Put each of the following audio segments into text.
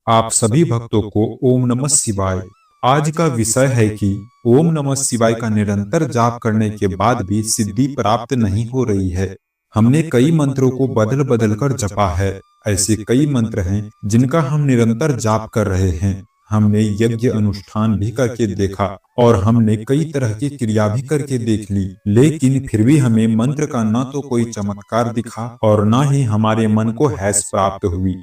आप सभी भक्तों को ओम नमः शिवाय। आज का विषय है कि ओम नमः शिवाय का निरंतर जाप करने के बाद भी सिद्धि प्राप्त नहीं हो रही है। हमने कई मंत्रों को बदल बदल कर जपा है। ऐसे कई मंत्र हैं जिनका हम निरंतर जाप कर रहे हैं। हमने यज्ञ अनुष्ठान भी करके देखा और हमने कई तरह की क्रिया भी करके देख ली, लेकिन फिर भी हमें मंत्र का न तो कोई चमत्कार दिखा और न ही हमारे मन को हैस प्राप्त हुई।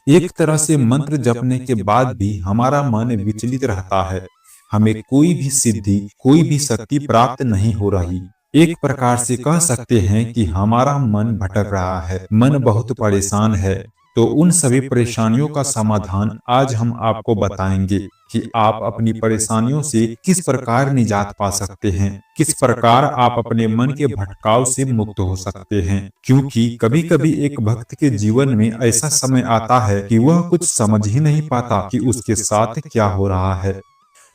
एक तरह से मंत्र जपने के बाद भी हमारा मन विचलित रहता है। हमें कोई भी सिद्धि, कोई भी शक्ति प्राप्त नहीं हो रही। एक प्रकार से कह सकते हैं कि हमारा मन भटक रहा है, मन बहुत परेशान है। तो उन सभी परेशानियों का समाधान आज हम आपको बताएंगे कि आप अपनी परेशानियों से किस प्रकार निजात पा सकते हैं, किस प्रकार आप अपने मन के भटकाव से मुक्त हो सकते हैं। क्योंकि कभी-कभी एक भक्त के जीवन में ऐसा समय आता है कि वह कुछ समझ ही नहीं पाता कि उसके साथ क्या हो रहा है।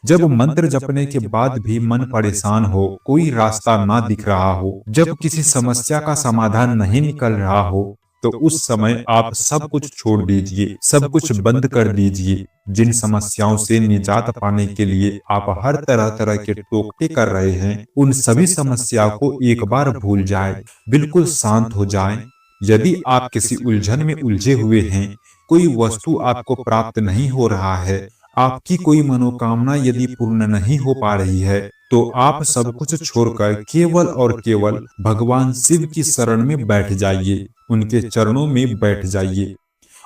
जब मंत्र जपने के बाद भी मन परेशान हो, कोई रास्ता ना दिख रहा हो, जब किसी समस्या का समाधान नहीं निकल रहा हो, तो उस समय आप सब कुछ छोड़ दीजिए, सब कुछ बंद कर दीजिए। जिन समस्याओं से निजात पाने के लिए आप हर तरह तरह के टोटके कर रहे हैं, उन सभी समस्याओं को एक बार भूल जाएं, बिल्कुल शांत हो जाएं। यदि आप किसी उलझन में उलझे हुए हैं, कोई वस्तु आपको प्राप्त नहीं हो रहा है, आपकी कोई मनोकामना यदि पूर्ण नहीं हो पा रही है, तो आप सब कुछ छोड़कर केवल और केवल भगवान शिव की शरण में बैठ जाइए, उनके चरणों में बैठ जाइए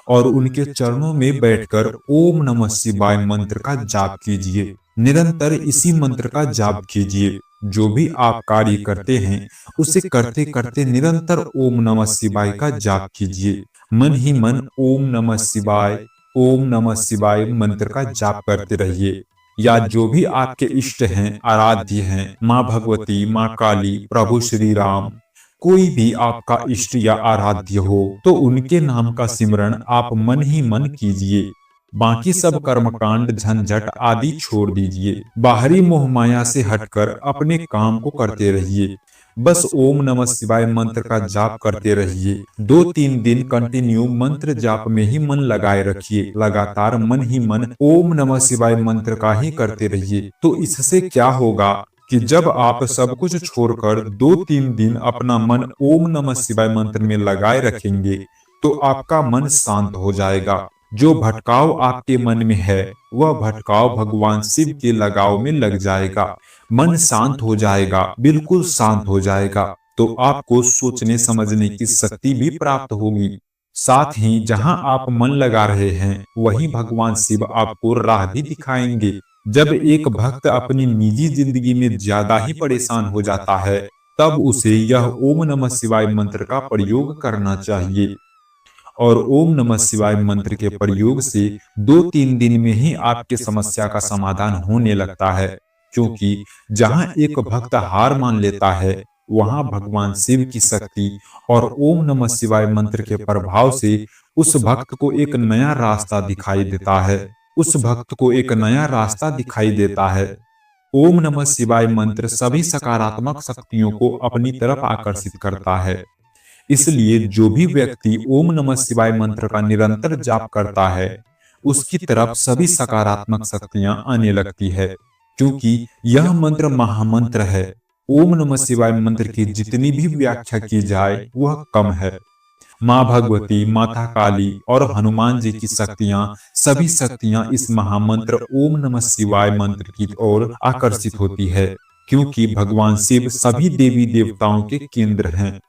और उनके चरणों में बैठकर ओम नमः शिवाय मंत्र का जाप कीजिए। निरंतर इसी मंत्र का जाप कीजिए। जो भी आप कार्य करते हैं, उसे करते करते निरंतर ओम नमः शिवाय का जाप कीजिए। मन ही मन ओम नमः शिवाय मंत्र का जाप करते रहिए। या जो भी आपके इष्ट हैं, आराध्य हैं, माँ भगवती, माँ काली, प्रभु श्री राम, कोई भी आपका इष्ट या आराध्य हो, तो उनके नाम का सिमरण आप मन ही मन कीजिए। बाकी सब कर्मकांड, झंझट आदि छोड़ दीजिए। बाहरी मोह माया से हटकर अपने काम को करते रहिए। बस ओम नमः शिवाय मंत्र का जाप करते रहिए। 2-3 दिन कंटिन्यू मंत्र जाप में ही मन लगाए रखिए। लगातार मन ही मन ओम नमः शिवाय मंत्र का ही करते रहिए। तो इससे क्या होगा कि जब आप सब कुछ छोड़कर 2-3 दिन अपना मन ओम नमः शिवाय मंत्र में लगाए रखेंगे, तो आपका मन शांत हो जाएगा। जो भटकाव आपके मन में है, वह भटकाव भगवान शिव के लगाव में लग जाएगा। मन शांत हो जाएगा, बिल्कुल शांत हो जाएगा। तो आपको सोचने समझने की शक्ति भी प्राप्त होगी। साथ ही जहां आप मन लगा रहे हैं, वहीं भगवान शिव आपको राह भी दिखाएंगे। जब एक भक्त अपनी निजी जिंदगी में ज्यादा ही परेशान हो जाता है, तब उसे यह ओम नमः शिवाय मंत्र का प्रयोग करना चाहिए। और ओम नमः शिवाय मंत्र के प्रयोग से 2-3 दिन में ही आपके समस्या का समाधान होने लगता है। क्योंकि जहां एक भक्त हार मान लेता है, वहां भगवान शिव की शक्ति और ओम नमः शिवाय मंत्र के प्रभाव से उस भक्त को एक नया रास्ता दिखाई देता है। उस भक्त को एक नया रास्ता दिखाई देता है। ओम नमः शिवाय मंत्र सभी सकारात्मक शक्तियों को अपनी तरफ आकर्षित करता है। इसलिए जो भी व्यक्ति ओम नमः शिवाय मंत्र का निरंतर जाप करता है, उसकी तरफ सभी सकारात्मक शक्तियां आने लगती है। क्योंकि यह मंत्र महामंत्र है। ओम नमः शिवाय मंत्र की जितनी भी व्याख्या की जाए, वह कम है। माँ भगवती, माता काली और हनुमान जी की शक्तियां, सभी शक्तियां इस महामंत्र ओम नमः शिवाय मंत्र की ओर आकर्षित होती है। क्योंकि भगवान शिव सभी देवी देवताओं के केंद्र हैं।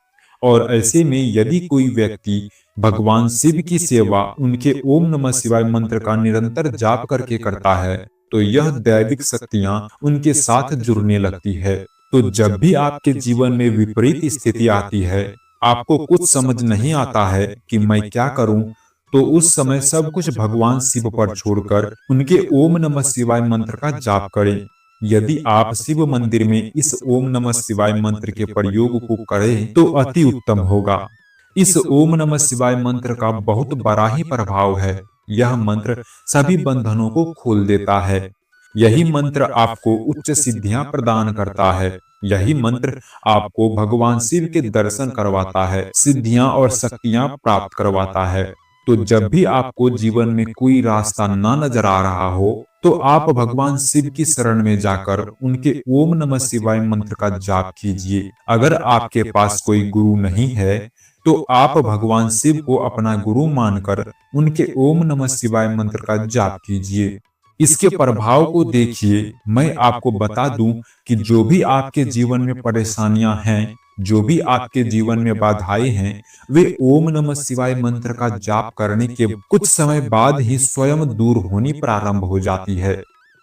और ऐसे में यदि कोई व्यक्ति भगवान शिव की सेवा उनके ओम नमः शिवाय मंत्र का निरंतर जाप करके करता है, तो यह दैविक शक्तियां उनके साथ जुड़ने लगती है। तो जब भी आपके जीवन में विपरीत स्थिति आती है, आपको कुछ समझ नहीं आता है कि मैं क्या करूं, तो उस समय सब कुछ भगवान शिव पर छोड़कर उनके ओम नमः शिवाय मंत्र का जाप करें। यदि आप शिव मंदिर में इस ओम नमः शिवाय मंत्र के प्रयोग को करें, तो अति उत्तम होगा। इस ओम नमः शिवाय मंत्र का बहुत बड़ा ही प्रभाव है। यह मंत्र सभी बंधनों को खोल देता है। यही मंत्र आपको उच्च सिद्धियां प्रदान करता है। यही मंत्र आपको भगवान शिव के दर्शन करवाता है, सिद्धियां और शक्तियां प्राप्त करवाता है। तो जब भी आपको जीवन में कोई रास्ता ना नजर आ रहा हो, तो आप भगवान शिव की शरण में जाकर उनके ओम नमः शिवाय मंत्र का जाप कीजिए। अगर आपके पास कोई गुरु नहीं है, तो आप भगवान शिव को अपना गुरु मानकर उनके ओम नमः शिवाय मंत्र का जाप कीजिए। इसके प्रभाव को देखिए। मैं आपको बता दूं कि जो भी आपके जीवन में परेशानियां हैं, जो भी आपके जीवन में बाधाएं हैं, वे ओम नमः शिवाय मंत्र का जाप करने के कुछ समय बाद ही स्वयं दूर होनी प्रारंभ हो जाती है।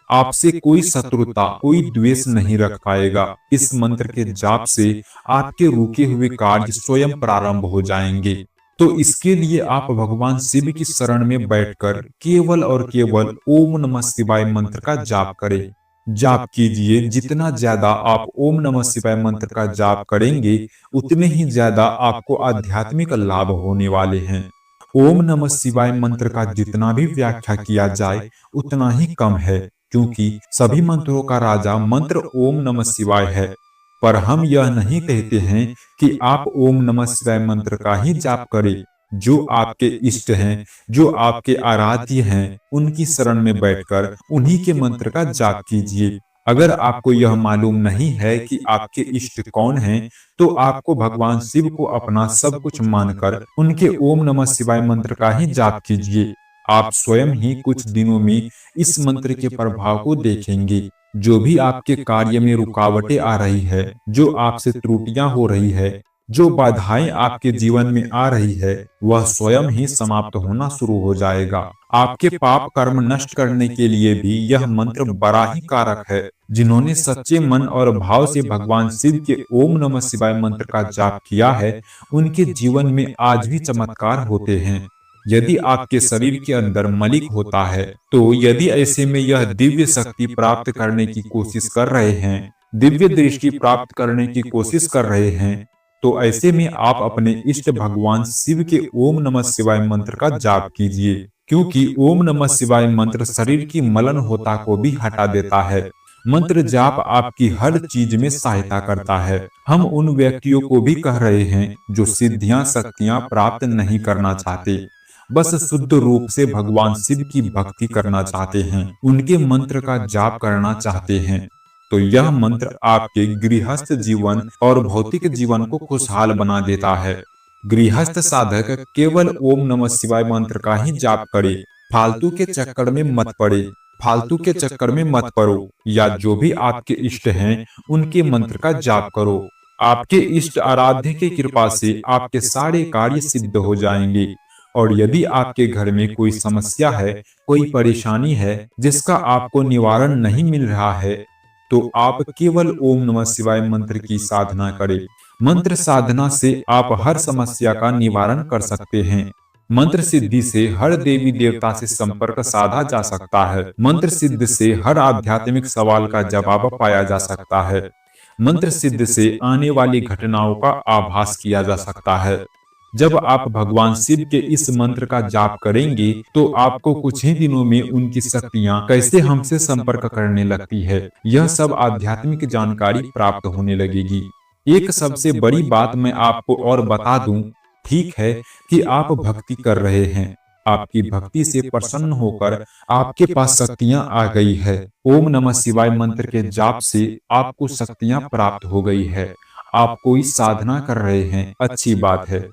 आपसे कोई शत्रुता, कोई द्वेष नहीं रख पाएगा। इस मंत्र के जाप से आपके रुके हुए कार्य स्वयं प्रारंभ हो जाएंगे। तो इसके लिए आप भगवान शिव की शरण में बैठकर केवल और केवल ओम नमः शिवाय मंत्र का जाप करें। जाप कीजिए। जितना ज्यादा आप ओम नमः शिवाय मंत्र का जाप करेंगे, उतने ही ज्यादा आपको आध्यात्मिक लाभ होने वाले हैं। ओम नमः शिवाय मंत्र का जितना भी व्याख्या किया जाए, उतना ही कम है, क्योंकि सभी मंत्रों का राजा मंत्र ओम नमः शिवाय है। पर हम यह नहीं कहते हैं कि आप ओम नमः शिवाय मंत्र का ही जाप करें। जो आपके इष्ट हैं, जो आपके आराध्य हैं, उनकी शरण में बैठकर उन्हीं के मंत्र का जाप कीजिए। अगर आपको यह मालूम नहीं है कि आपके इष्ट कौन हैं, तो आपको भगवान शिव को अपना सब कुछ मानकर उनके ओम नमः शिवाय मंत्र का ही जाप कीजिए। आप स्वयं ही कुछ दिनों में इस मंत्र के प्रभाव को देखेंगे। जो भी आपके कार्य में रुकावटें आ रही है, जो आपसे त्रुटियां हो रही है, जो बाधाएं आपके जीवन में आ रही है, वह स्वयं ही समाप्त होना शुरू हो जाएगा। आपके पाप कर्म नष्ट करने के लिए भी यह मंत्र बड़ा ही कारक है। जिन्होंने सच्चे मन और भाव से भगवान शिव के ओम नमः शिवाय मंत्र का जाप किया है, उनके जीवन में आज भी चमत्कार होते हैं। यदि आपके शरीर के अंदर मलिक होता है, तो यदि ऐसे में यह दिव्य शक्ति प्राप्त करने की कोशिश कर रहे हैं, दिव्य दृष्टि प्राप्त करने की कोशिश कर रहे हैं, तो ऐसे में आप अपने इष्ट भगवान शिव के ओम नमः शिवाय मंत्र का जाप कीजिए, क्योंकि ओम नमः शिवाय मंत्र शरीर की मलन होता को भी हटा देता है। मंत्र जाप आपकी हर चीज में सहायता करता है। हम उन व्यक्तियों को भी कह रहे हैं जो सिद्धियां शक्तियां प्राप्त नहीं करना चाहते, बस शुद्ध रूप से भगवान शिव की भक्ति करना चाहते हैं, उनके मंत्र का जाप करना चाहते हैं। तो यह मंत्र आपके गृहस्थ जीवन और भौतिक जीवन को खुशहाल बना देता है। गृहस्थ साधक केवल ओम नमः शिवाय मंत्र का ही जाप करे। फालतू के चक्कर में मत पड़े, फालतू के चक्कर में मत पड़ो, या जो भी आपके इष्ट हैं, उनके मंत्र का जाप करो। आपके इष्ट आराध्य की कृपा से आपके सारे कार्य सिद्ध हो जाएंगे। और यदि आपके घर में कोई समस्या है, कोई परेशानी है, जिसका आपको निवारण नहीं मिल रहा है, तो आप केवल ओम नमः शिवाय मंत्र की साधना करें। मंत्र साधना से आप हर समस्या का निवारण कर सकते हैं। मंत्र सिद्धि से हर देवी देवता से संपर्क साधा जा सकता है। मंत्र सिद्ध से हर आध्यात्मिक सवाल का जवाब पाया जा सकता है। मंत्र सिद्ध से आने वाली घटनाओं का आभास किया जा सकता है। जब आप भगवान शिव के इस मंत्र का जाप करेंगे, तो आपको कुछ ही दिनों में उनकी शक्तियां कैसे हमसे संपर्क करने लगती है, यह सब आध्यात्मिक जानकारी प्राप्त होने लगेगी। एक सबसे बड़ी बात मैं आपको और बता दूं, ठीक है कि आप भक्ति कर रहे हैं, आपकी भक्ति से प्रसन्न होकर आपके पास शक्तियां आ गई है। ओम नमः शिवाय मंत्र के जाप से आपको शक्तियां प्राप्त हो गई है। आप कोई साधना कर रहे हैं, अच्छी बात है।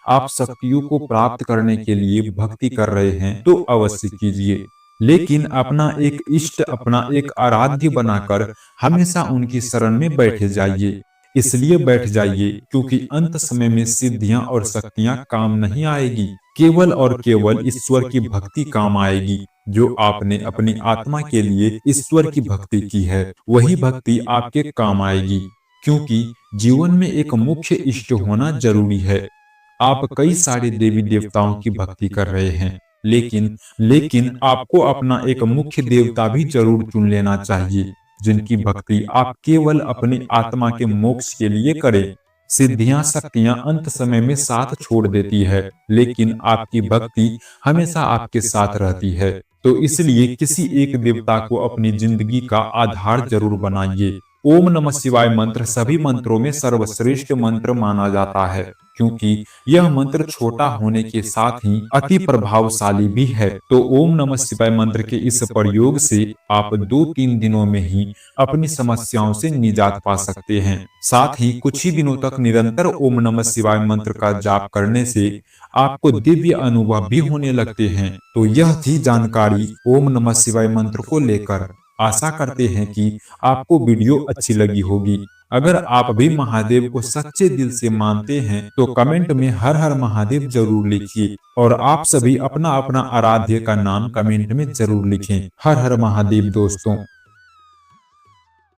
आप शक्तियों को प्राप्त करने के लिए भक्ति कर रहे हैं, तो अवश्य कीजिए, लेकिन अपना एक इष्ट, अपना एक आराध्य बनाकर हमेशा उनकी शरण में बैठे जाइए। इसलिए बैठ जाइए क्योंकि अंत समय में सिद्धियां और शक्तियां काम नहीं आएगी, केवल और केवल ईश्वर की भक्ति काम आएगी। जो आपने अपनी आत्मा के लिए ईश्वर की भक्ति की है, वही भक्ति आपके काम आएगी, क्योंकि जीवन में एक मुख्य इष्ट होना जरूरी है। आप कई सारे देवी देवताओं की भक्ति कर रहे हैं, लेकिन आपको अपना एक मुख्य देवता भी जरूर चुन लेना चाहिए, जिनकी भक्ति आप केवल अपनी आत्मा के मोक्ष के लिए करें। सिद्धियां शक्तियां अंत समय में साथ छोड़ देती है, लेकिन आपकी भक्ति हमेशा आपके साथ रहती है। तो इसलिए किसी एक देवता को अपनी जिंदगी का आधार जरूर बनाइए। ओम नमः शिवाय मंत्र सभी मंत्रों में सर्वश्रेष्ठ मंत्र माना जाता है, क्योंकि यह मंत्र छोटा होने के साथ ही अति प्रभावशाली भी है। तो ओम नमः शिवाय मंत्र के इस प्रयोग से आप 2-3 दिनों में ही अपनी समस्याओं से निजात पा सकते हैं। साथ ही कुछ ही दिनों तक निरंतर ओम नमः शिवाय मंत्र का जाप करने से आपको दिव्य अनुभव भी होने लगते हैं। तो यह थी जानकारी ओम नमः शिवाय मंत्र को लेकर। आशा करते हैं कि आपको वीडियो अच्छी लगी होगी। अगर आप भी महादेव को सच्चे दिल से मानते हैं तो कमेंट में हर हर महादेव जरूर लिखिए, और आप सभी अपना अपना आराध्य का नाम कमेंट में जरूर लिखें। हर हर महादेव दोस्तों।